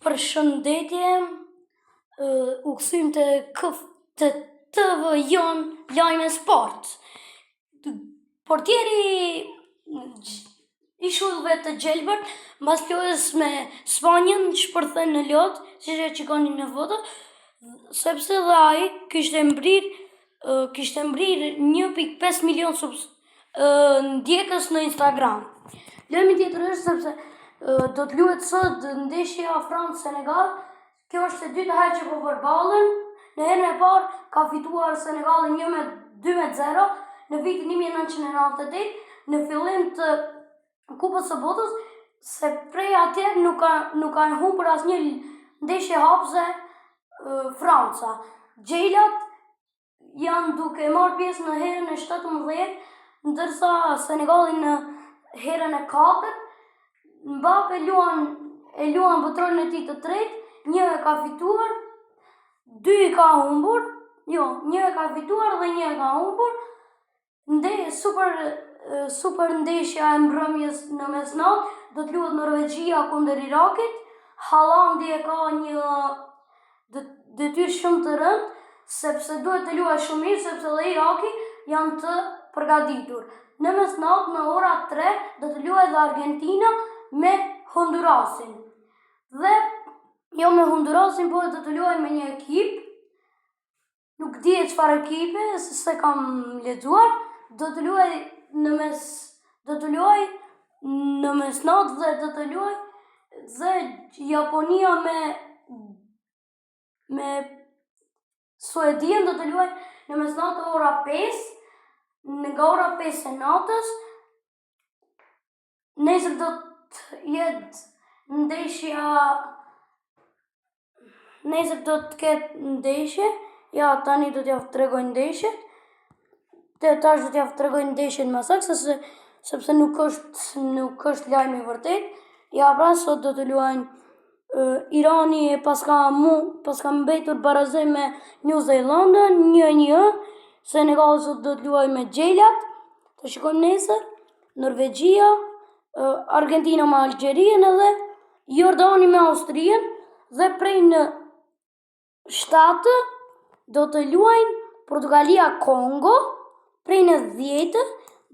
Përshëndetje, u kthym te TV jon lajme sport. Portieri i shullve të Gjelbert, mbas lojës me Spanjën, shpërthen në lot, siç e shikoni në foto, sepse dhe ai kishte mbrir 1.5 milion ndjekës në Instagram. Lajmi tjetër është sepse do të luhet sot ndeshja Francë-Senegal. Kjo është e dyta herë që po përballen. Në herën e parë ka fituar Senegali 2-0 në vitin 1998 në fillim të Kupës së Botës, se prej atëherë nuk kanë humbur asnjë ndeshje hapëse Franca. Gjelat janë duke marrë pjesë në herën e 17, ndërsa Senegali në herën e 4. Mbappe e luan botrorin e tij të tretë, një e ka fituar, dy i ka humbur, një e ka fituar dhe një e ka humbur. Super ndeshja e mbrëmjes në mesnatë do të luhet Norvegjia kundër Irakit. Haalandi e ka një detyrë shumë të rëndë, sepse duhet të luajë shumë mirë, sepse dhe Iraki janë të përgatitur. Në mesnatë në ora 3 do të luajë dhe Argentina me Hondurasin. Dhe jo me Hondurasin, po do të luajë me një ekip. Nuk di çfarë ekipe, se kam lexuar. Do të luajë në mesnatë dhe do të luajë dhe Japonia me Suedin do të luajë në mesnatë ora 5, nga ora 5 e natës. Nesër do të jetë ndeshja. Nesër do të ketë ndeshje. Ja, tani do t'ja tregoj ndeshjet. Tash do t'ja tregoj ndeshjen më saktë, sepse nuk është lajm i vërtet. Ja, pra sot do të luajnë Irani paska mbetur barazoj me New Zealandën 1-1. Senegali sot do të luajë me Gjelat. Të shikojmë nesër. Norvegjia, Argentina me Algjerien edhe Jordani me Austrien. Dhe prej në 7 do të luajnë Portugalia Kongo. Prej në 10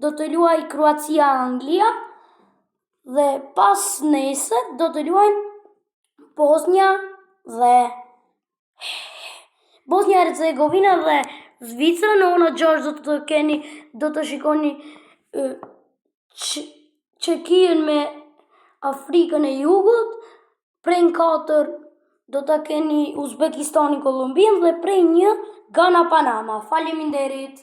do të luajë Kroacia Anglia. Dhe pas nesër do të luajnë Bosnia Hercegovina dhe Zvicra. Në ora 6 do të shikoni Çekien me Afrikën e Jugut. Prej në 4 do ta keni Uzbekistanin Kolumbinë dhe prej 1 Ghana Panama. Faleminderit.